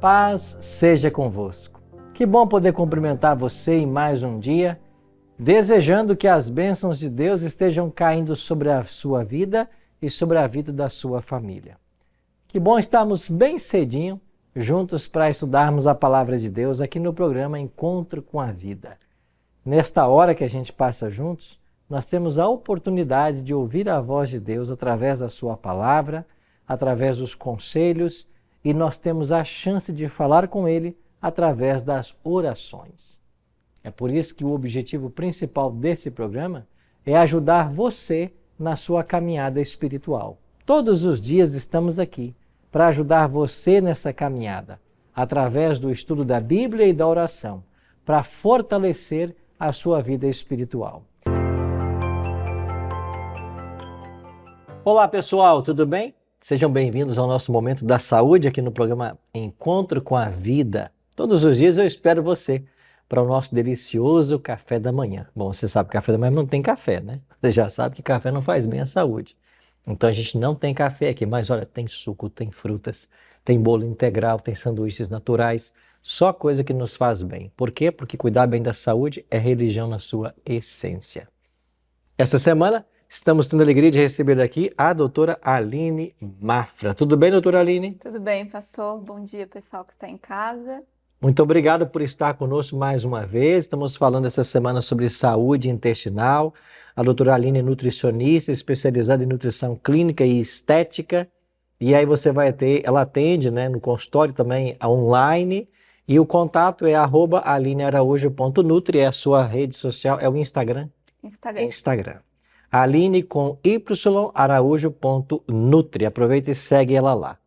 Paz seja convosco. Que bom poder cumprimentar você em mais um dia, desejando que as bênçãos de Deus estejam caindo sobre a sua vida e sobre a vida da sua família. Que bom estarmos bem cedinho juntos para estudarmos a Palavra de Deus aqui no programa Encontro com a Vida. Nesta hora que a gente passa juntos, nós temos a oportunidade de ouvir a voz de Deus através da sua palavra, através dos conselhos, e nós temos a chance de falar com Ele através das orações. É por isso que o objetivo principal desse programa é ajudar você na sua caminhada espiritual. Todos os dias estamos aqui para ajudar você nessa caminhada, através do estudo da Bíblia e da oração, para fortalecer a sua vida espiritual. Olá pessoal, tudo bem? Sejam bem-vindos ao nosso Momento da Saúde aqui no programa Encontro com a Vida. Todos os dias eu espero você para o nosso delicioso café da manhã. Bom, você sabe que café da manhã não tem café, né? Você já sabe que café não faz bem à saúde. Então a gente não tem café aqui, mas olha, tem suco, tem frutas, tem bolo integral, tem sanduíches naturais, só coisa que nos faz bem. Por quê? Porque cuidar bem da saúde é religião na sua essência. Essa semana estamos tendo a alegria de receber aqui a doutora Aline Mafra. Tudo bem, doutora Aline? Tudo bem, pastor. Bom dia, pessoal que está em casa. Muito obrigado por estar conosco mais uma vez. Estamos falando essa semana sobre saúde intestinal. A doutora Aline é nutricionista, especializada em nutrição clínica e estética. E aí você vai ter, ela atende, né, no consultório também online. E o contato é @alinearaújo.nutri, é a sua rede social, é o Instagram? Instagram. Aline com y araújo.nutri. Aproveita e segue ela lá.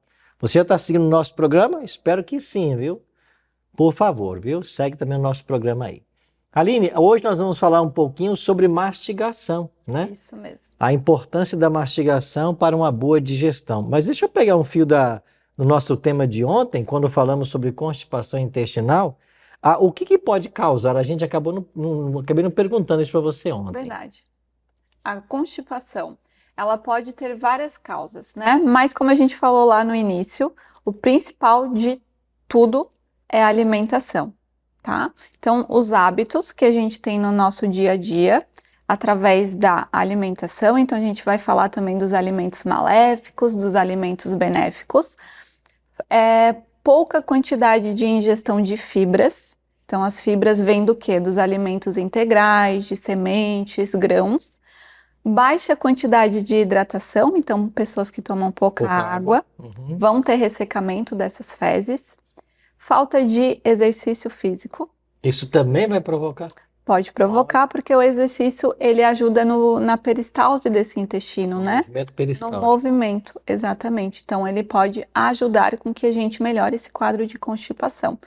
Você já está seguindo o nosso programa? Espero que sim, viu? Por favor, viu? Segue também o nosso programa aí. Aline, hoje nós vamos falar um pouquinho sobre mastigação, né? Isso mesmo. A importância da mastigação para uma boa digestão. Mas deixa eu pegar um fio do nosso tema de ontem, quando falamos sobre constipação intestinal. O que pode causar? A gente acabei não perguntando isso para você ontem. Verdade. A constipação, ela pode ter várias causas, né? Mas como a gente falou lá no início, o principal de tudo é a alimentação, tá? Então, os hábitos que a gente tem no nosso dia a dia, através da alimentação, então a gente vai falar também dos alimentos maléficos, dos alimentos benéficos, pouca quantidade de ingestão de fibras. Então, as fibras vêm do quê? Dos alimentos integrais, de sementes, grãos. Baixa quantidade de hidratação, então pessoas que tomam pouca água vão ter ressecamento dessas fezes. Falta de exercício físico. Isso também vai provocar? Pode provocar, porque o exercício ele ajuda na peristalse desse intestino, né? Movimento peristáltico. No movimento, exatamente. Então ele pode ajudar com que a gente melhore esse quadro de constipação.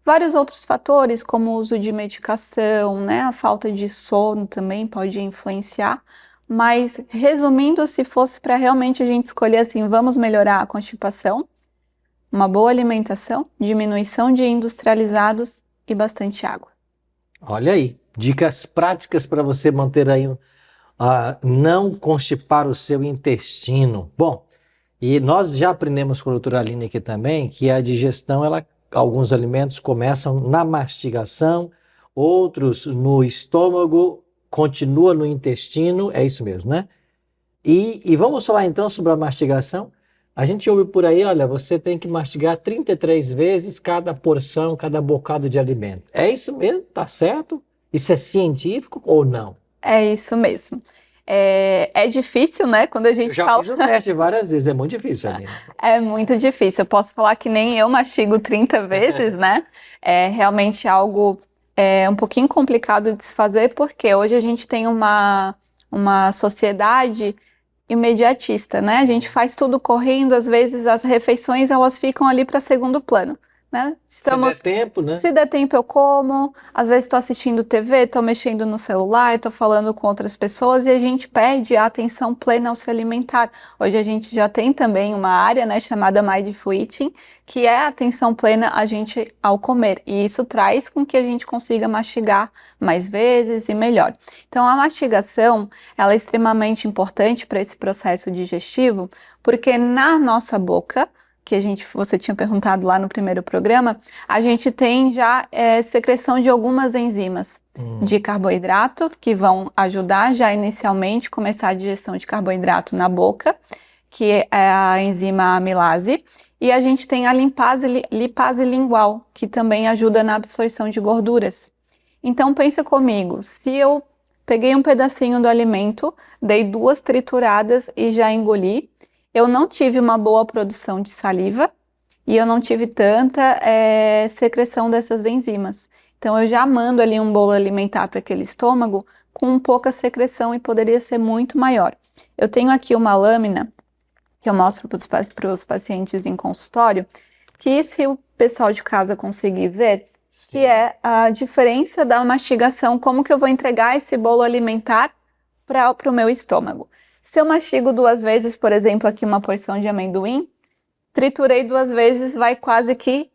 Vários outros fatores, como o uso de medicação, né? A falta de sono também pode influenciar. Mas, resumindo, se fosse para realmente a gente escolher assim, vamos melhorar a constipação, uma boa alimentação, diminuição de industrializados e bastante água. Olha aí, dicas práticas para você manter aí, não constipar o seu intestino. Bom, e nós já aprendemos com a doutora Aline aqui também que a digestão, alguns alimentos começam na mastigação, outros no estômago, continua no intestino, é isso mesmo, né? E vamos falar então sobre a mastigação. A gente ouve por aí, olha, você tem que mastigar 33 vezes cada porção, cada bocado de alimento. É isso mesmo? Tá certo? Isso é científico ou não? É isso mesmo. É difícil, né? Quando a gente fala... Eu já fiz o teste várias vezes, é muito difícil, Aline. É muito difícil. Eu posso falar que nem eu mastigo 30 vezes, né? É realmente algo um pouquinho complicado de se fazer, porque hoje a gente tem uma sociedade imediatista, né? A gente faz tudo correndo, às vezes as refeições elas ficam ali para segundo plano, né? Se der tempo, né? Se der tempo eu como, às vezes estou assistindo TV, estou mexendo no celular, estou falando com outras pessoas e a gente perde a atenção plena ao se alimentar. Hoje a gente já tem também uma área, né, chamada Mindful Eating, que é a atenção plena a gente ao comer. E isso traz com que a gente consiga mastigar mais vezes e melhor. Então a mastigação, ela é extremamente importante para esse processo digestivo, porque na nossa boca que você tinha perguntado lá no primeiro programa, a gente tem já secreção de algumas enzimas de carboidrato, que vão ajudar já inicialmente começar a digestão de carboidrato na boca, que é a enzima amilase, e a gente tem a lipase lingual, que também ajuda na absorção de gorduras. Então pensa comigo, se eu peguei um pedacinho do alimento, dei 2 trituradas e já engoli, eu não tive uma boa produção de saliva e eu não tive tanta secreção dessas enzimas. Então eu já mando ali um bolo alimentar para aquele estômago com pouca secreção e poderia ser muito maior. Eu tenho aqui uma lâmina que eu mostro para os pacientes em consultório, que se o pessoal de casa conseguir ver, que é a diferença da mastigação, como que eu vou entregar esse bolo alimentar para o meu estômago. Se eu mastigo 2 vezes, por exemplo, aqui uma porção de amendoim, triturei 2 vezes, vai quase que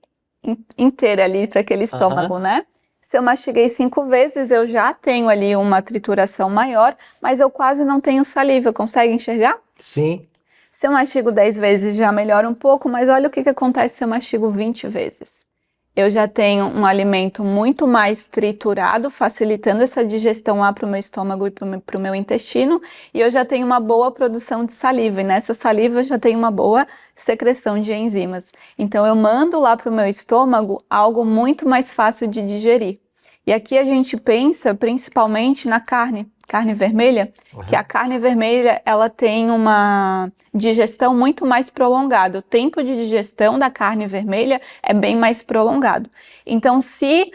inteira ali para aquele estômago, né? Se eu mastiguei 5 vezes, eu já tenho ali uma trituração maior, mas eu quase não tenho saliva. Consegue enxergar? Sim. Se eu mastigo 10 vezes, já melhora um pouco, mas olha o que acontece se eu mastigo 20 vezes. Eu já tenho um alimento muito mais triturado, facilitando essa digestão lá para o meu estômago e para o meu intestino, e eu já tenho uma boa produção de saliva, e nessa saliva eu já tenho uma boa secreção de enzimas. Então eu mando lá para o meu estômago algo muito mais fácil de digerir. E aqui a gente pensa principalmente na carne vermelha, que a carne vermelha ela tem uma digestão muito mais prolongada. O tempo de digestão da carne vermelha é bem mais prolongado. Então, se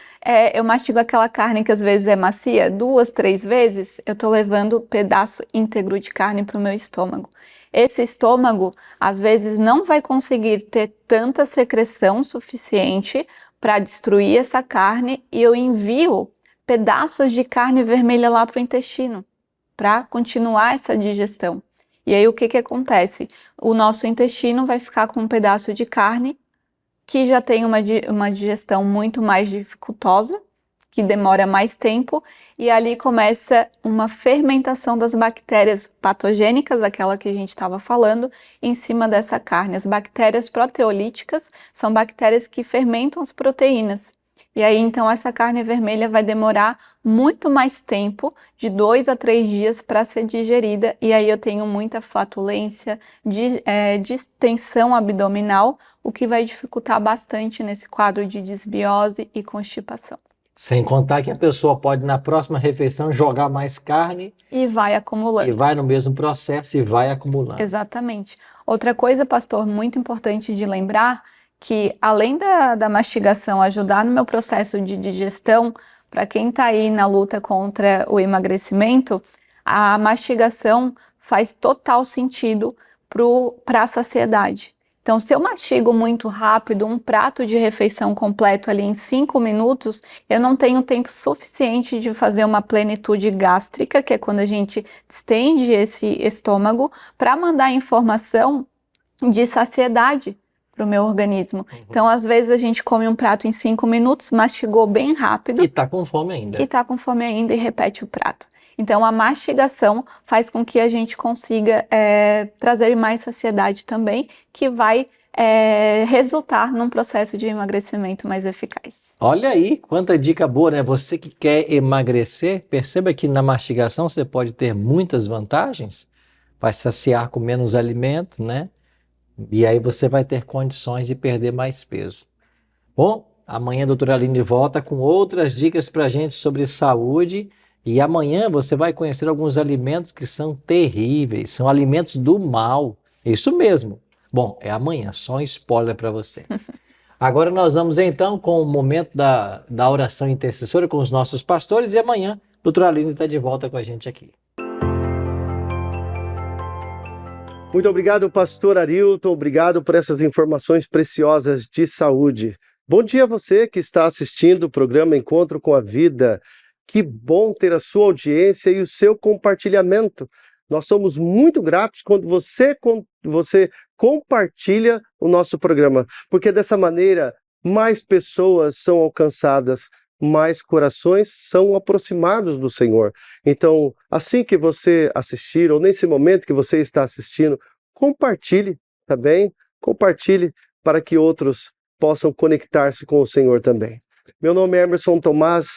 eu mastigo aquela carne que às vezes é macia 2, 3 vezes, eu estou levando pedaço íntegro de carne para o meu estômago. Esse estômago, às vezes, não vai conseguir ter tanta secreção suficiente para destruir essa carne e eu envio pedaços de carne vermelha lá para o intestino, para continuar essa digestão. E aí o que acontece? O nosso intestino vai ficar com um pedaço de carne que já tem uma digestão muito mais dificultosa, que demora mais tempo, e ali começa uma fermentação das bactérias patogênicas, aquela que a gente estava falando, em cima dessa carne. As bactérias proteolíticas são bactérias que fermentam as proteínas. E aí, então, essa carne vermelha vai demorar muito mais tempo, de 2 a 3 dias, para ser digerida. E aí eu tenho muita flatulência, distensão abdominal, o que vai dificultar bastante nesse quadro de desbiose e constipação. Sem contar que a pessoa pode, na próxima refeição, jogar mais carne. E vai acumulando. E vai no mesmo processo e vai acumulando. Exatamente. Outra coisa, pastor, muito importante de lembrar, que além da mastigação ajudar no meu processo de digestão, para quem está aí na luta contra o emagrecimento, a mastigação faz total sentido para a saciedade. Então, se eu mastigo muito rápido um prato de refeição completo ali em 5 minutos, eu não tenho tempo suficiente de fazer uma plenitude gástrica, que é quando a gente distende esse estômago, para mandar informação de saciedade para o meu organismo. Então, às vezes a gente come um prato em 5 minutos, mastigou bem rápido. E está com fome ainda. E está com fome ainda e repete o prato. Então, a mastigação faz com que a gente consiga trazer mais saciedade também, que vai resultar num processo de emagrecimento mais eficaz. Olha aí, quanta dica boa, né? Você que quer emagrecer, perceba que na mastigação você pode ter muitas vantagens. Vai saciar com menos alimento, né? E aí você vai ter condições de perder mais peso. Bom, amanhã a doutora Aline volta com outras dicas para a gente sobre saúde. E amanhã você vai conhecer alguns alimentos que são terríveis, são alimentos do mal. Isso mesmo. Bom, é amanhã, só um spoiler para você. Agora nós vamos então com o momento da oração intercessora com os nossos pastores e amanhã a doutora Aline está de volta com a gente aqui. Muito obrigado, pastor Arilton, obrigado por essas informações preciosas de saúde. Bom dia a você que está assistindo o programa Encontro com a Vida. Que bom ter a sua audiência e o seu compartilhamento. Nós somos muito gratos quando você compartilha o nosso programa, porque dessa maneira mais pessoas são alcançadas, mais corações são aproximados do Senhor. Então, assim que você assistir, ou nesse momento que você está assistindo, compartilhe, tá bem? compartilhe para que outros possam conectar-se com o Senhor também. Meu nome é Emerson Tomás,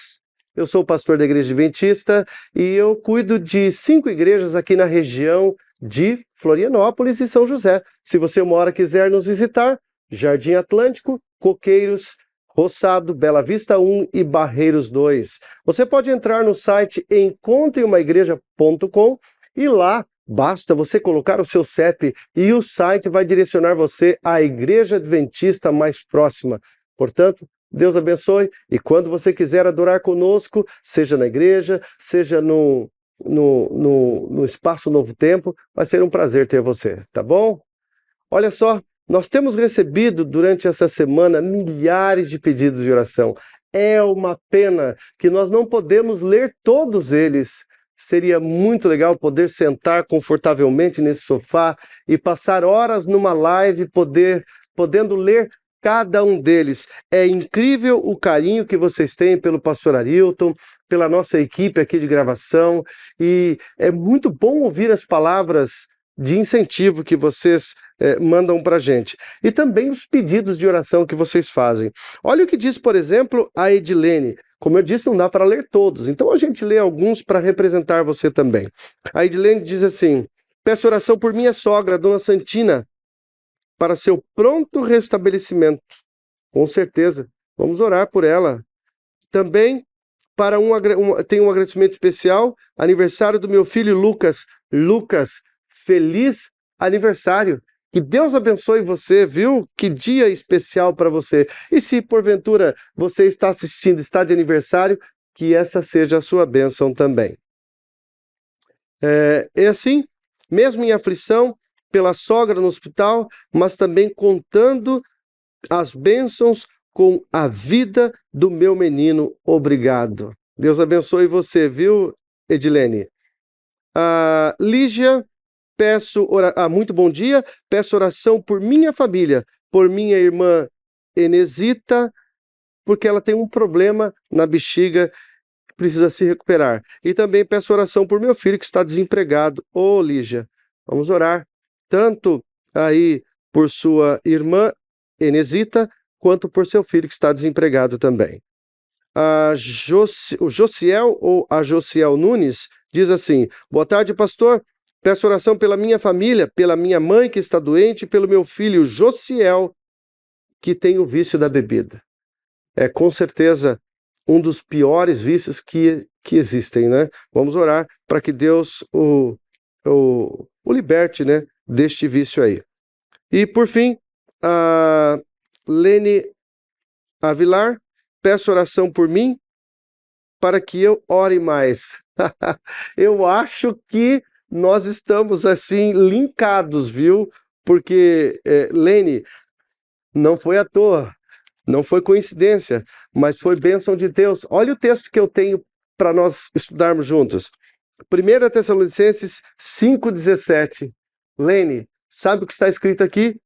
eu sou pastor da Igreja Adventista e eu cuido de 5 igrejas aqui na região de Florianópolis e São José. Se você uma hora quiser nos visitar, Jardim Atlântico, Coqueiros, Roçado, Bela Vista 1 e Barreiros 2. Você pode entrar no site encontreumaigreja.com e lá basta você colocar o seu CEP e o site vai direcionar você à igreja adventista mais próxima. Portanto, Deus abençoe e quando você quiser adorar conosco, seja na igreja, seja no Espaço Novo Tempo, vai ser um prazer ter você, tá bom? Olha só, nós temos recebido durante essa semana milhares de pedidos de oração. É uma pena que nós não podemos ler todos eles. Seria muito legal poder sentar confortavelmente nesse sofá e passar horas numa live podendo ler cada um deles. É incrível o carinho que vocês têm pelo pastor Arilton, pela nossa equipe aqui de gravação, e é muito bom ouvir as palavras de incentivo que vocês mandam para a gente. E também os pedidos de oração que vocês fazem. Olha o que diz, por exemplo, a Edilene. Como eu disse, não dá para ler todos, então a gente lê alguns para representar você também. A Edilene diz assim: peço oração por minha sogra, Dona Santina, para seu pronto restabelecimento. Com certeza, vamos orar por ela. Também tem um agradecimento especial, aniversário do meu filho Lucas. Lucas, feliz aniversário. Que Deus abençoe você, viu? Que dia especial para você. E se porventura você está assistindo, está de aniversário, que essa seja a sua bênção também. É assim, mesmo em aflição, pela sogra no hospital, mas também contando as bênçãos com a vida do meu menino. Obrigado. Deus abençoe você, viu, Edilene? Lígia, muito bom dia, peço oração por minha família, por minha irmã Enesita, porque ela tem um problema na bexiga, precisa se recuperar. E também peço oração por meu filho que está desempregado. Ô, Lígia, vamos orar tanto aí por sua irmã Enesita, quanto por seu filho que está desempregado também. O Josiel ou a Josiel Nunes diz assim: boa tarde, pastor. Peço oração pela minha família, pela minha mãe que está doente, pelo meu filho Josiel, que tem o vício da bebida. É com certeza um dos piores vícios que existem, né? Vamos orar para que Deus o liberte, né, deste vício aí. E por fim, a Lene Avilar, peço oração por mim para que eu ore mais. Eu acho que nós estamos assim linkados, viu? Porque, Lene, não foi à toa, não foi coincidência, mas foi bênção de Deus. Olha o texto que eu tenho para nós estudarmos juntos. 1 Tessalonicenses 5,17. Lene, sabe o que está escrito aqui?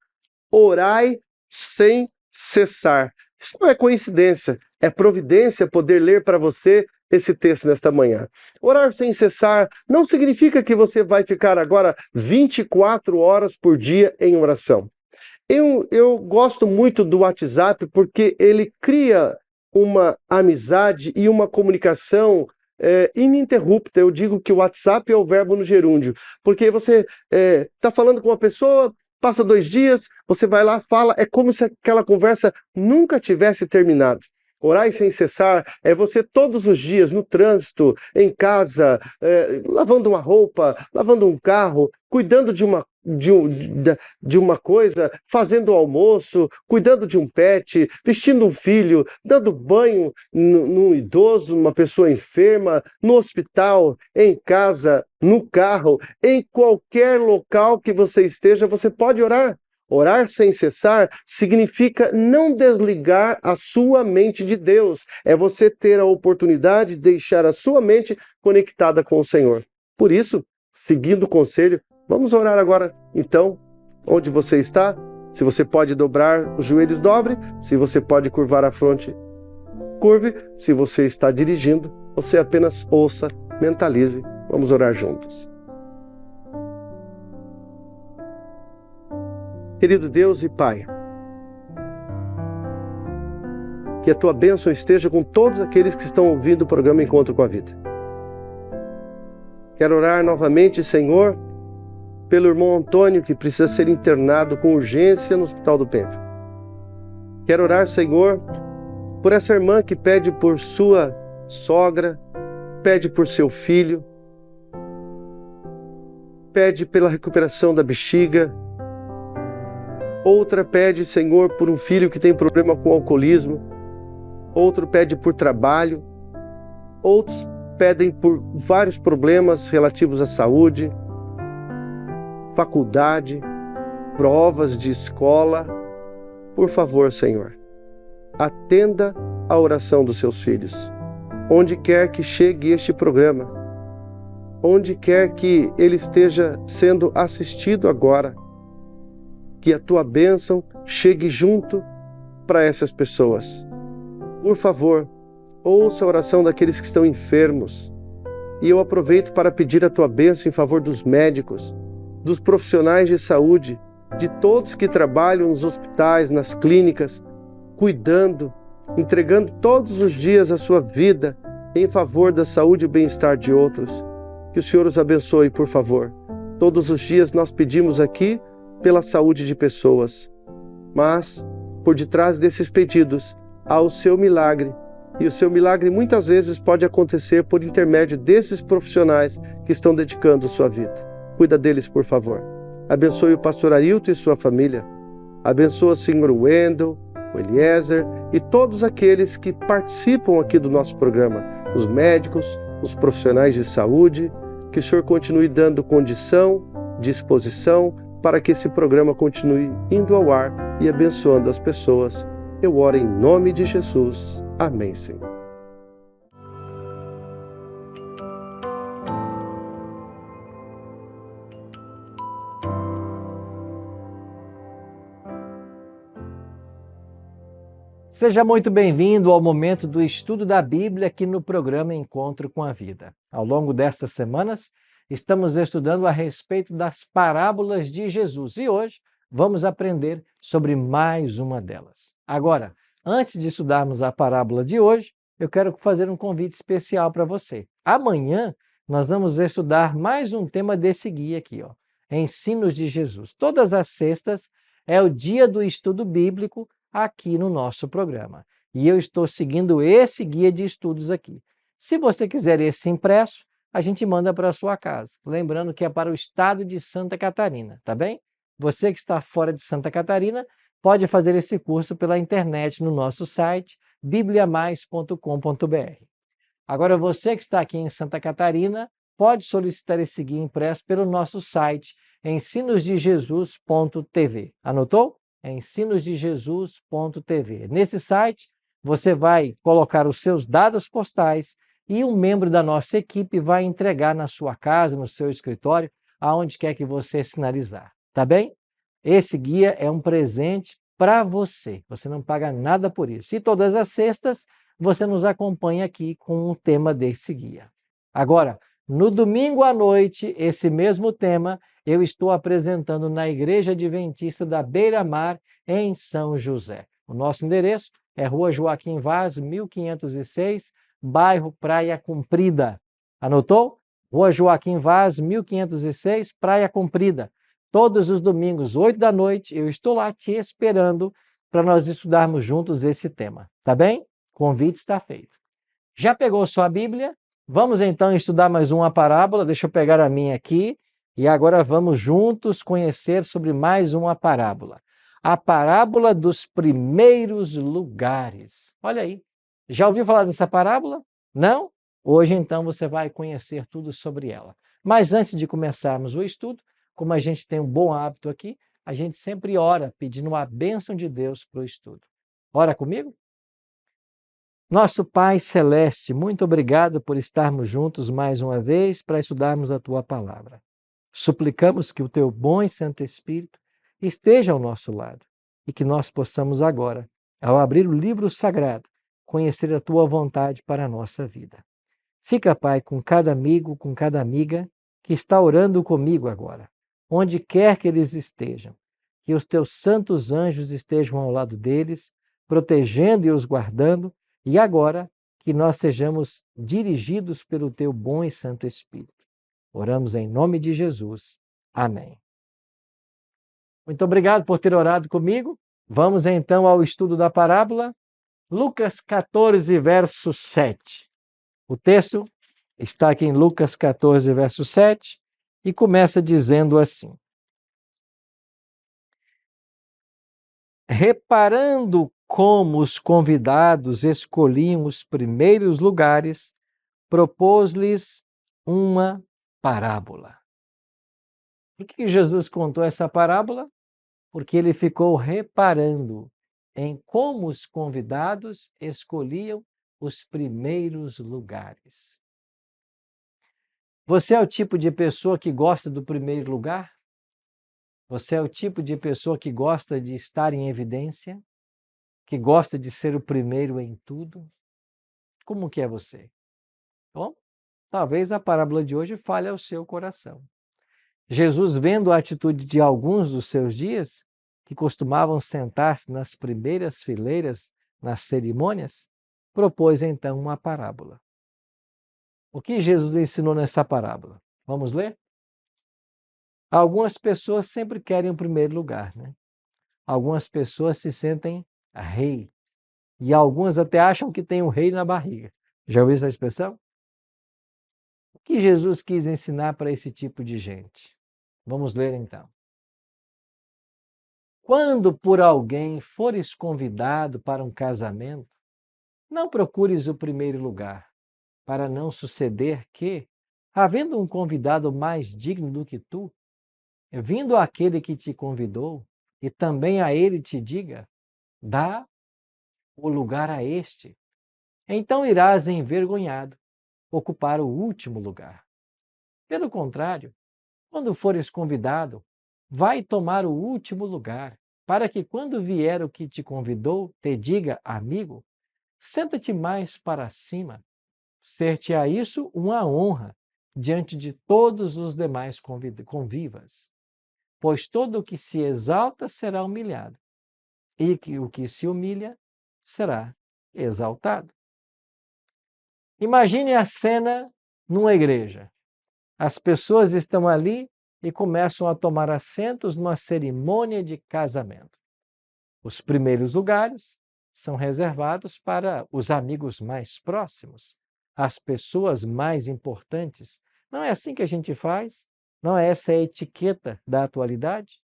Orai sem cessar. Isso não é coincidência, é providência poder ler para você esse texto nesta manhã. Orar sem cessar não significa que você vai ficar agora 24 horas por dia em oração. Eu gosto muito do WhatsApp porque ele cria uma amizade e uma comunicação ininterrupta. Eu digo que o WhatsApp é o verbo no gerúndio, porque você está falando com uma pessoa, passa 2 dias, você vai lá, fala, é como se aquela conversa nunca tivesse terminado. Orar sem cessar é você todos os dias, no trânsito, em casa, lavando uma roupa, lavando um carro, cuidando de uma coisa, fazendo o almoço, cuidando de um pet, vestindo um filho, dando banho num idoso, numa pessoa enferma, no hospital, em casa, no carro, em qualquer local que você esteja, você pode orar. Orar sem cessar significa não desligar a sua mente de Deus. É você ter a oportunidade de deixar a sua mente conectada com o Senhor. Por isso, seguindo o conselho, vamos orar agora. Então, onde você está, se você pode dobrar os joelhos, dobre. Se você pode curvar a fronte, curve. Se você está dirigindo, você apenas ouça, mentalize. Vamos orar juntos. Querido Deus e Pai, que a tua bênção esteja com todos aqueles que estão ouvindo o programa Encontro com a Vida. Quero orar novamente, Senhor, pelo irmão Antônio, que precisa ser internado com urgência no Hospital do Penfa. Quero orar, Senhor, por essa irmã que pede por sua sogra, pede por seu filho, pede pela recuperação da bexiga. Outra pede, Senhor, por um filho que tem problema com alcoolismo. Outro pede por trabalho. Outros pedem por vários problemas relativos à saúde, faculdade, provas de escola. Por favor, Senhor, atenda a oração dos seus filhos. Onde quer que chegue este programa, onde quer que ele esteja sendo assistido agora, que a tua bênção chegue junto para essas pessoas. Por favor, ouça a oração daqueles que estão enfermos. E eu aproveito para pedir a tua bênção em favor dos médicos, dos profissionais de saúde, de todos que trabalham nos hospitais, nas clínicas, cuidando, entregando todos os dias a sua vida em favor da saúde e bem-estar de outros. Que o Senhor os abençoe, por favor. Todos os dias nós pedimos aqui pela saúde de pessoas, mas por detrás desses pedidos há o seu milagre, e o seu milagre muitas vezes pode acontecer por intermédio desses profissionais que estão dedicando sua vida. Cuida deles, por favor. Abençoe o pastor Arilton e sua família. Abençoa o Senhor Wendel, o Eliezer e todos aqueles que participam aqui do nosso programa, os médicos, os profissionais de saúde. Que o Senhor continue dando condição, disposição, para que esse programa continue indo ao ar e abençoando as pessoas. Eu oro em nome de Jesus. Amém, Senhor. Seja muito bem-vindo ao momento do estudo da Bíblia aqui no programa Encontro com a Vida. Ao longo destas semanas, estamos estudando a respeito das parábolas de Jesus e hoje vamos aprender sobre mais uma delas. Agora, antes de estudarmos a parábola de hoje, eu quero fazer um convite especial para você. Amanhã nós vamos estudar mais um tema desse guia aqui, ó, Ensinos de Jesus. Todas as sextas é o dia do estudo bíblico aqui no nosso programa. E eu estou seguindo esse guia de estudos aqui. Se você quiser esse impresso, a gente manda para a sua casa. Lembrando que é para o estado de Santa Catarina, tá bem? Você que está fora de Santa Catarina, pode fazer esse curso pela internet no nosso site, bibliamais.com.br. Agora, você que está aqui em Santa Catarina, pode solicitar esse guia impresso pelo nosso site, ensinosdejesus.tv. Anotou? ensinosdejesus.tv. Nesse site, você vai colocar os seus dados postais e um membro da nossa equipe vai entregar na sua casa, no seu escritório, aonde quer que você sinalizar. Tá bem? Esse guia é um presente para você. Você não paga nada por isso. E todas as sextas, você nos acompanha aqui com o tema desse guia. Agora, no domingo à noite, esse mesmo tema eu estou apresentando na Igreja Adventista da Beira-Mar, em São José. O nosso endereço é Rua Joaquim Vaz, 1506, bairro Praia Comprida. Anotou? Rua Joaquim Vaz, 1506, Praia Comprida. Todos os domingos, 8 da noite, eu estou lá te esperando para nós estudarmos juntos esse tema. Tá bem? Convite está feito. Já pegou sua Bíblia? Vamos então estudar mais uma parábola. Deixa eu pegar a minha aqui. E agora vamos juntos conhecer sobre mais uma parábola. A parábola dos primeiros lugares. Olha aí. Já ouviu falar dessa parábola? Não? Hoje então você vai conhecer tudo sobre ela. Mas antes de começarmos o estudo, como a gente tem um bom hábito aqui, a gente sempre ora pedindo a bênção de Deus para o estudo. Ora comigo? Nosso Pai Celeste, muito obrigado por estarmos juntos mais uma vez para estudarmos a Tua Palavra. Suplicamos que o Teu bom e Santo Espírito esteja ao nosso lado e que nós possamos agora, ao abrir o livro sagrado, conhecer a Tua vontade para a nossa vida. Fica, Pai, com cada amigo, com cada amiga que está orando comigo agora, onde quer que eles estejam. que os teus santos anjos estejam ao lado deles, protegendo e os guardando, e agora que nós sejamos dirigidos pelo teu bom e santo Espírito. Oramos em nome de Jesus. Amém. Muito obrigado por ter orado comigo. Vamos então ao estudo da parábola. Lucas 14, verso 7. O texto está aqui em Lucas 14, verso 7, e começa dizendo assim: reparando como os convidados escolhiam os primeiros lugares, propôs-lhes uma parábola. Por que Jesus contou essa parábola? Porque ele ficou reparando em como os convidados escolhiam os primeiros lugares. Você é o tipo de pessoa que gosta do primeiro lugar? Você é o tipo de pessoa que gosta de estar em evidência? Que gosta de ser o primeiro em tudo? Como que é você? Bom, talvez a parábola de hoje fale ao seu coração. Jesus, vendo a atitude de alguns dos seus dias, que costumavam sentar-se nas primeiras fileiras nas cerimônias, propôs então uma parábola. O que Jesus ensinou nessa parábola? Vamos ler? Algumas pessoas sempre querem o primeiro lugar, né? Algumas pessoas se sentem rei. E algumas até acham que tem um rei na barriga. Já ouviu essa expressão? O que Jesus quis ensinar para esse tipo de gente? Vamos ler então. Quando por alguém fores convidado para um casamento, não procures o primeiro lugar, para não suceder que, havendo um convidado mais digno do que tu, vindo aquele que te convidou, e também a ele te diga, dá o lugar a este, então irás envergonhado ocupar o último lugar. Pelo contrário, quando fores convidado, vai tomar o último lugar, para que quando vier o que te convidou, te diga, amigo, senta-te mais para cima. Ser-te-á isso uma honra diante de todos os demais convivas. Pois todo o que se exalta será humilhado, e que o que se humilha será exaltado. Imagine a cena numa igreja. As pessoas estão ali e começam a tomar assentos numa cerimônia de casamento. Os primeiros lugares são reservados para os amigos mais próximos, as pessoas mais importantes. Não é assim que a gente faz? Não é essa a etiqueta da atualidade?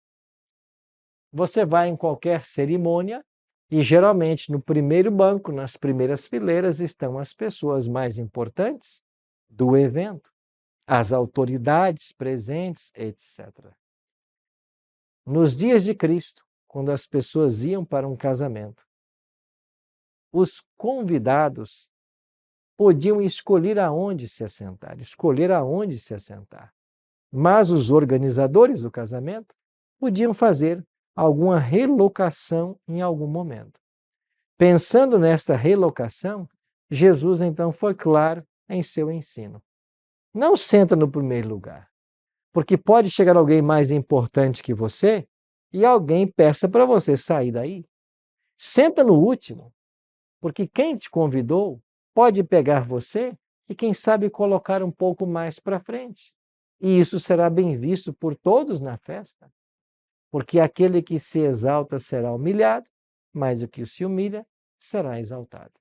Você vai em qualquer cerimônia e geralmente no primeiro banco, nas primeiras fileiras, estão as pessoas mais importantes do evento, as autoridades presentes, etc. Nos dias de Cristo, quando as pessoas iam para um casamento, os convidados podiam escolher aonde se assentar. Mas os organizadores do casamento podiam fazer alguma relocação em algum momento. Pensando nesta relocação, Jesus então foi claro em seu ensino. Não senta no primeiro lugar, porque pode chegar alguém mais importante que você e alguém peça para você sair daí. Senta no último, porque quem te convidou pode pegar você e, quem sabe, colocar um pouco mais para frente. E isso será bem visto por todos na festa, porque aquele que se exalta será humilhado, mas o que se humilha será exaltado.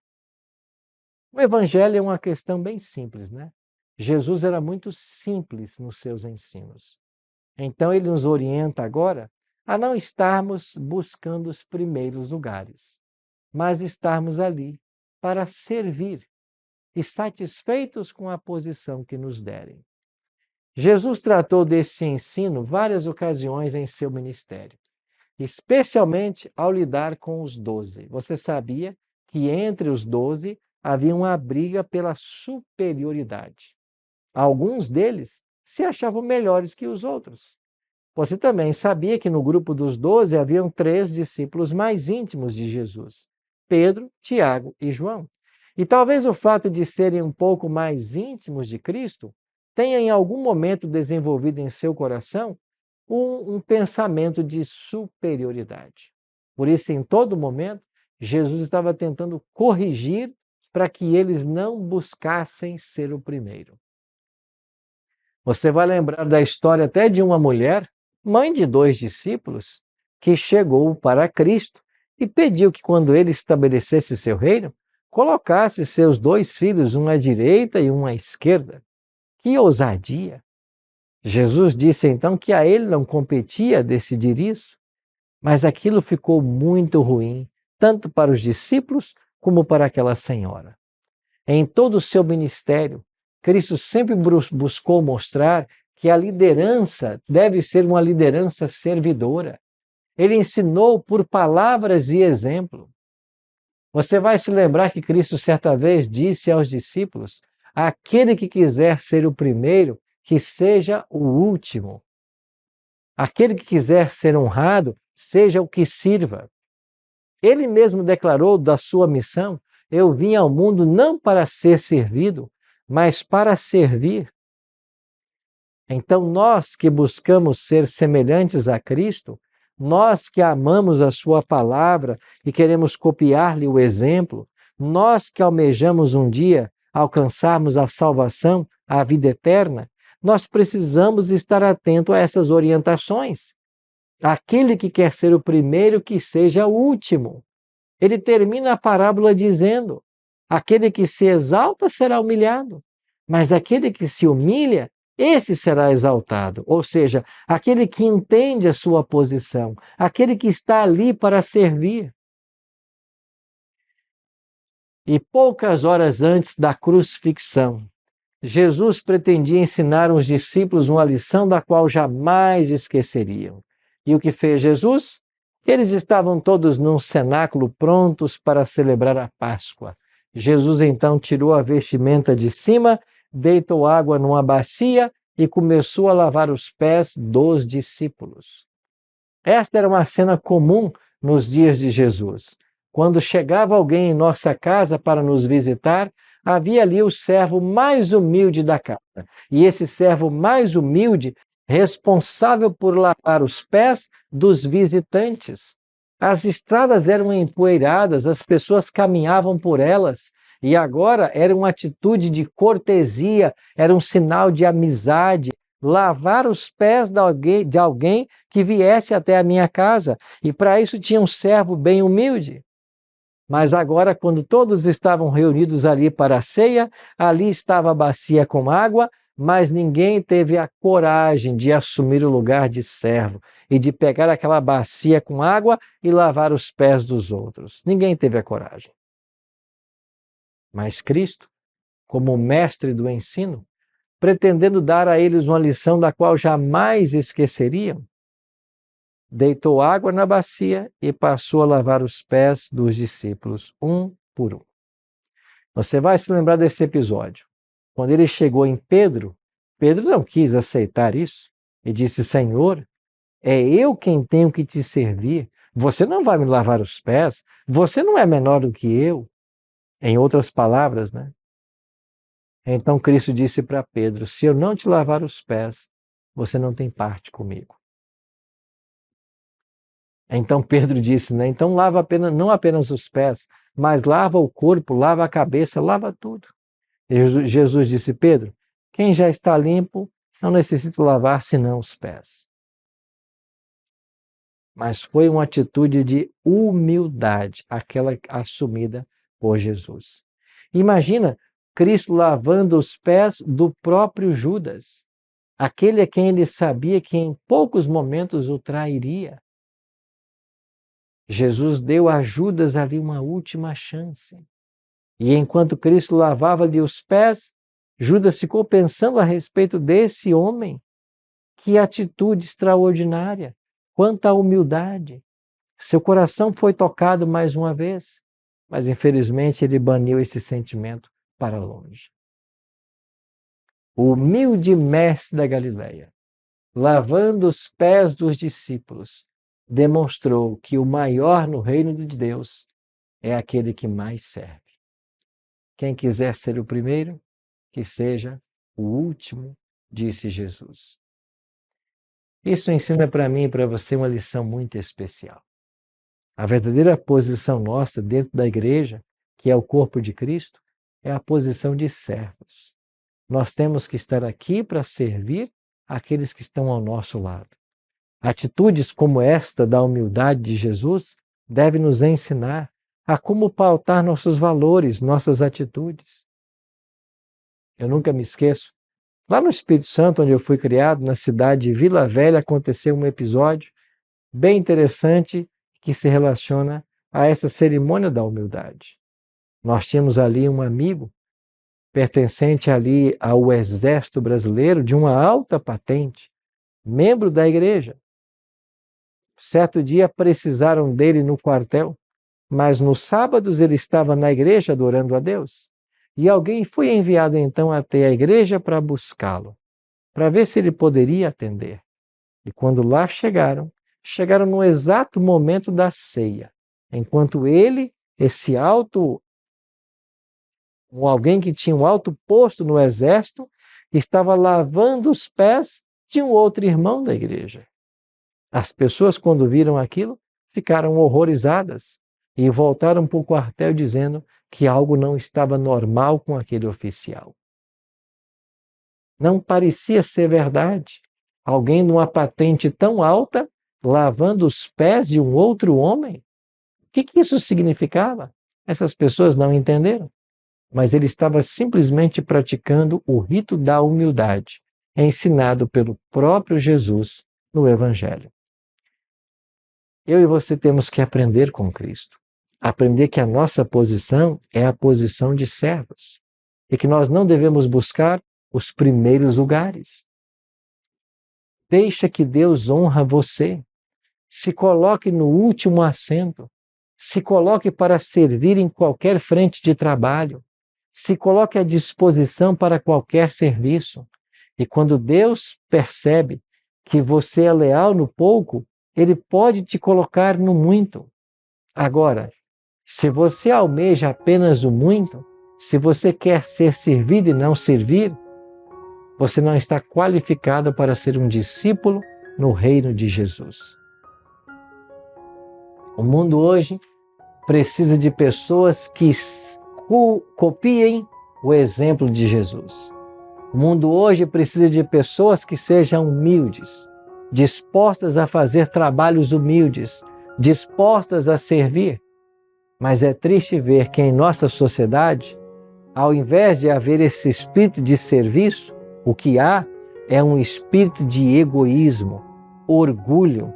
O evangelho é uma questão bem simples, né? Jesus era muito simples nos seus ensinos. Então ele nos orienta agora a não estarmos buscando os primeiros lugares, mas estarmos ali para servir e satisfeitos com a posição que nos derem. Jesus tratou desse ensino várias ocasiões em seu ministério, especialmente ao lidar com os 12. Você sabia que entre os 12 havia uma briga pela superioridade. Alguns deles se achavam melhores que os outros. Você também sabia que no grupo dos 12 haviam 3 discípulos mais íntimos de Jesus: Pedro, Tiago e João. E talvez o fato de serem um pouco mais íntimos de Cristo tenha em algum momento desenvolvido em seu coração um pensamento de superioridade. Por isso, em todo momento, Jesus estava tentando corrigir para que eles não buscassem ser o primeiro. Você vai lembrar da história até de uma mulher, mãe de 2 discípulos, que chegou para Cristo e pediu que, quando ele estabelecesse seu reino, colocasse seus 2 filhos, um à direita e um à esquerda. Que ousadia! Jesus disse então que a ele não competia decidir isso, mas aquilo ficou muito ruim, tanto para os discípulos como para aquela senhora. Em todo o seu ministério, Cristo sempre buscou mostrar que a liderança deve ser uma liderança servidora. Ele ensinou por palavras e exemplo. Você vai se lembrar que Cristo certa vez disse aos discípulos: aquele que quiser ser o primeiro, que seja o último. Aquele que quiser ser honrado, seja o que sirva. Ele mesmo declarou da sua missão: eu vim ao mundo não para ser servido, mas para servir. Então, nós que buscamos ser semelhantes a Cristo, nós que amamos a sua palavra e queremos copiar-lhe o exemplo, nós que almejamos um dia alcançarmos a salvação, a vida eterna, nós precisamos estar atento a essas orientações. Aquele que quer ser o primeiro, que seja o último. Ele termina a parábola dizendo: aquele que se exalta será humilhado, mas aquele que se humilha, esse será exaltado. Ou seja, aquele que entende a sua posição, aquele que está ali para servir. E poucas horas antes da crucifixão, Jesus pretendia ensinar aos discípulos uma lição da qual jamais esqueceriam. E o que fez Jesus? Eles estavam todos num cenáculo prontos para celebrar a Páscoa. Jesus então tirou a vestimenta de cima, deitou água numa bacia e começou a lavar os pés dos discípulos. Esta era uma cena comum nos dias de Jesus. Quando chegava alguém em nossa casa para nos visitar, havia ali o servo mais humilde da casa. E esse servo mais humilde, responsável por lavar os pés dos visitantes. As estradas eram empoeiradas, as pessoas caminhavam por elas, e agora era uma atitude de cortesia, era um sinal de amizade, lavar os pés de alguém que viesse até a minha casa. E para isso tinha um servo bem humilde. Mas agora, quando todos estavam reunidos ali para a ceia, ali estava a bacia com água, mas ninguém teve a coragem de assumir o lugar de servo e de pegar aquela bacia com água e lavar os pés dos outros. Ninguém teve a coragem. Mas Cristo, como mestre do ensino, pretendendo dar a eles uma lição da qual jamais esqueceriam, deitou água na bacia e passou a lavar os pés dos discípulos, um por um. Você vai se lembrar desse episódio. Quando ele chegou em Pedro, Pedro não quis aceitar isso e disse: Senhor, é eu quem tenho que te servir. Você não vai me lavar os pés? Você não é menor do que eu? Em outras palavras, né? Então Cristo disse para Pedro: se eu não te lavar os pés, você não tem parte comigo. Então Pedro disse, né? Então lava apenas, não apenas os pés, mas lava o corpo, lava a cabeça, lava tudo. E Jesus disse: Pedro, quem já está limpo não necessita lavar senão os pés. Mas foi uma atitude de humildade, aquela assumida por Jesus. Imagina Cristo lavando os pés do próprio Judas, aquele a quem ele sabia que em poucos momentos o trairia. Jesus deu a Judas ali uma última chance. E enquanto Cristo lavava-lhe os pés, Judas ficou pensando a respeito desse homem. Que atitude extraordinária! Quanta humildade! Seu coração foi tocado mais uma vez, mas infelizmente ele baniu esse sentimento para longe. O humilde mestre da Galileia, lavando os pés dos discípulos, demonstrou que o maior no reino de Deus é aquele que mais serve. Quem quiser ser o primeiro, que seja o último, disse Jesus. Isso ensina para mim e para você uma lição muito especial. A verdadeira posição nossa dentro da igreja, que é o corpo de Cristo, é a posição de servos. Nós temos que estar aqui para servir aqueles que estão ao nosso lado. Atitudes como esta da humildade de Jesus devem nos ensinar a como pautar nossos valores, nossas atitudes. Eu nunca me esqueço. Lá no Espírito Santo, onde eu fui criado, na cidade de Vila Velha, aconteceu um episódio bem interessante que se relaciona a essa cerimônia da humildade. Nós tínhamos ali um amigo pertencente ali ao Exército Brasileiro, de uma alta patente, membro da igreja. Certo dia precisaram dele no quartel, mas nos sábados ele estava na igreja adorando a Deus. E alguém foi enviado então até a igreja para buscá-lo, para ver se ele poderia atender. E quando lá chegaram no exato momento da ceia, enquanto ele, alguém que tinha um alto posto no exército, estava lavando os pés de um outro irmão da igreja. As pessoas, quando viram aquilo, ficaram horrorizadas e voltaram para o quartel dizendo que algo não estava normal com aquele oficial. Não parecia ser verdade. Alguém numa patente tão alta lavando os pés de um outro homem? O que isso significava? Essas pessoas não entenderam. Mas ele estava simplesmente praticando o rito da humildade, ensinado pelo próprio Jesus no Evangelho. Eu e você temos que aprender com Cristo. Aprender que a nossa posição é a posição de servos e que nós não devemos buscar os primeiros lugares. Deixa que Deus honra você. Se coloque no último assento. Se coloque para servir em qualquer frente de trabalho. Se coloque à disposição para qualquer serviço. E quando Deus percebe que você é leal no pouco, Ele pode te colocar no muito. Agora, se você almeja apenas o muito, se você quer ser servido e não servir, você não está qualificado para ser um discípulo no reino de Jesus. O mundo hoje precisa de pessoas que copiem o exemplo de Jesus. O mundo hoje precisa de pessoas que sejam humildes, dispostas a fazer trabalhos humildes, dispostas a servir. Mas é triste ver que em nossa sociedade, ao invés de haver esse espírito de serviço, o que há é um espírito de egoísmo, orgulho,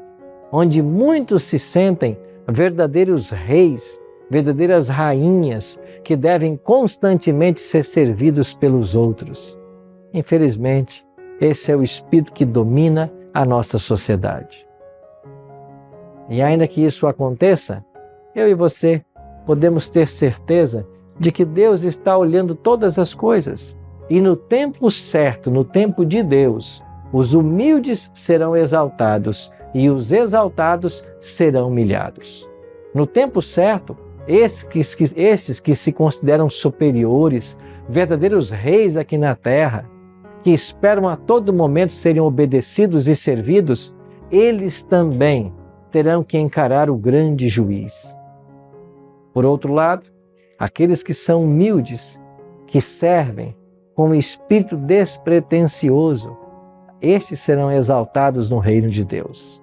onde muitos se sentem verdadeiros reis, verdadeiras rainhas, que devem constantemente ser servidos pelos outros. Infelizmente, esse é o espírito que domina a nossa sociedade. E ainda que isso aconteça, eu e você podemos ter certeza de que Deus está olhando todas as coisas. E no tempo certo, no tempo de Deus, os humildes serão exaltados e os exaltados serão humilhados. No tempo certo, esses que se consideram superiores, verdadeiros reis aqui na terra, que esperam a todo momento serem obedecidos e servidos, eles também terão que encarar o grande juiz. Por outro lado, aqueles que são humildes, que servem com um espírito despretensioso, estes serão exaltados no reino de Deus.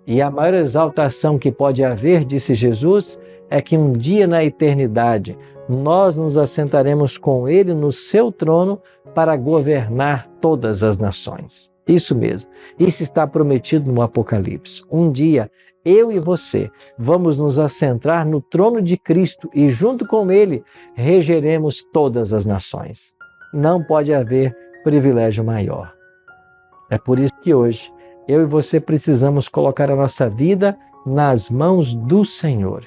E a maior exaltação que pode haver, disse Jesus, é que um dia na eternidade nós nos assentaremos com Ele no seu trono para governar todas as nações. Isso mesmo, isso está prometido no Apocalipse. Um dia, eu e você vamos nos assentar no trono de Cristo e junto com Ele regeremos todas as nações. Não pode haver privilégio maior. É por isso que hoje eu e você precisamos colocar a nossa vida nas mãos do Senhor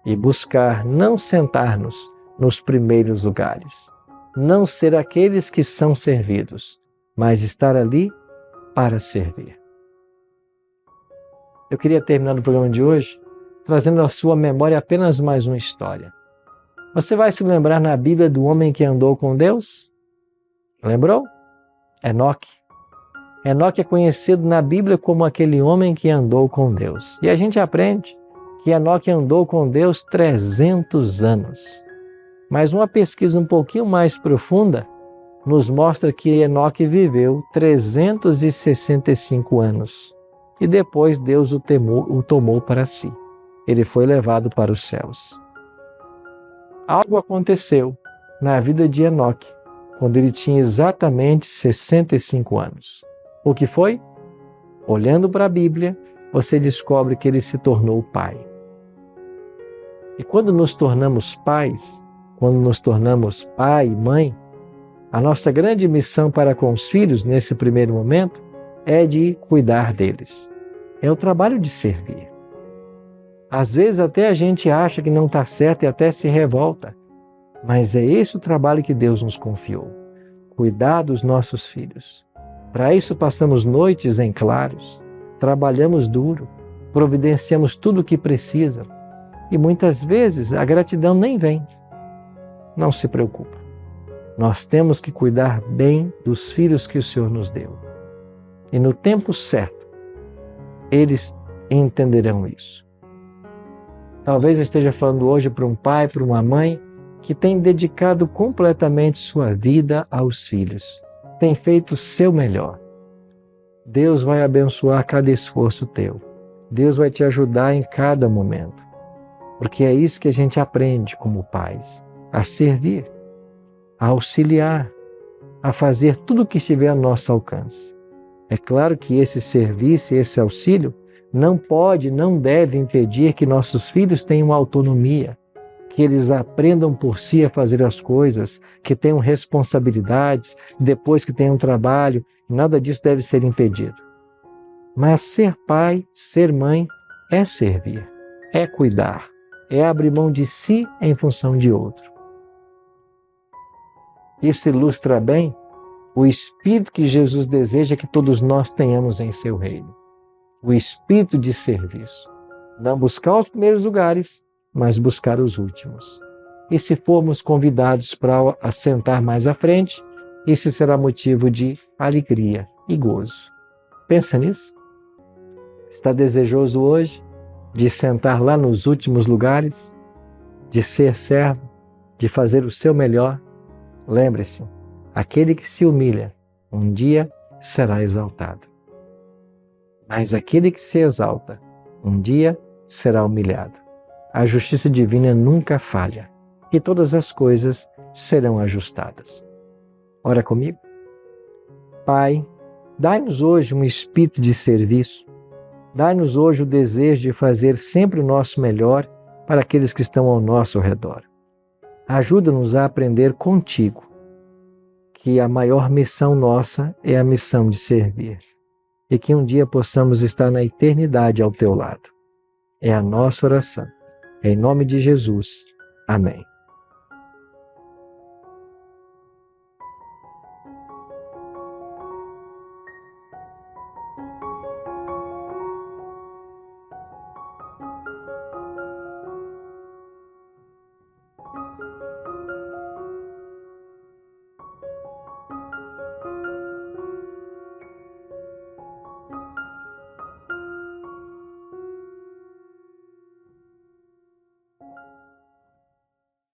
e buscar não sentar-nos nos primeiros lugares, não ser aqueles que são servidos, mas estar ali para servir. Eu queria terminar o programa de hoje trazendo à sua memória apenas mais uma história. Você vai se lembrar na Bíblia do homem que andou com Deus? Lembrou? Enoque. Enoque é conhecido na Bíblia como aquele homem que andou com Deus. E a gente aprende que Enoque andou com Deus 300 anos. Mas uma pesquisa um pouquinho mais profunda nos mostra que Enoque viveu 365 anos. E depois Deus o tomou para si. Ele foi levado para os céus. Algo aconteceu na vida de Enoque, quando ele tinha exatamente 65 anos. O que foi? Olhando para a Bíblia, você descobre que ele se tornou pai. E quando nos tornamos pais, quando nos tornamos pai e mãe, a nossa grande missão para com os filhos, nesse primeiro momento, é de cuidar deles. É o trabalho de servir. Às vezes até a gente acha que não está certo e até se revolta. Mas é esse o trabalho que Deus nos confiou. Cuidar dos nossos filhos. Para isso passamos noites em claros, trabalhamos duro, providenciamos tudo o que precisa. E muitas vezes a gratidão nem vem. Não se preocupe. Nós temos que cuidar bem dos filhos que o Senhor nos deu. E no tempo certo, eles entenderão isso. Talvez eu esteja falando hoje para um pai, para uma mãe, que tem dedicado completamente sua vida aos filhos. Tem feito o seu melhor. Deus vai abençoar cada esforço teu. Deus vai te ajudar em cada momento. Porque é isso que a gente aprende como pais. A servir, a auxiliar, a fazer tudo o que estiver ao nosso alcance. É claro que esse serviço, esse auxílio, não pode, não deve impedir que nossos filhos tenham autonomia, que eles aprendam por si a fazer as coisas, que tenham responsabilidades, depois que tenham trabalho, nada disso deve ser impedido. Mas ser pai, ser mãe, é servir, é cuidar, é abrir mão de si em função de outro. Isso ilustra bem o espírito que Jesus deseja que todos nós tenhamos em seu reino. O espírito de serviço. Não buscar os primeiros lugares, mas buscar os últimos. E se formos convidados para assentar mais à frente, isso será motivo de alegria e gozo. Pensa nisso? Está desejoso hoje de sentar lá nos últimos lugares, de ser servo, de fazer o seu melhor? Lembre-se, aquele que se humilha, um dia será exaltado. Mas aquele que se exalta, um dia será humilhado. A justiça divina nunca falha e todas as coisas serão ajustadas. Ora comigo. Pai, dai-nos hoje um espírito de serviço. Dai-nos hoje o desejo de fazer sempre o nosso melhor para aqueles que estão ao nosso redor. Ajuda-nos a aprender contigo que a maior missão nossa é a missão de servir e que um dia possamos estar na eternidade ao teu lado. É a nossa oração. Em nome de Jesus. Amém.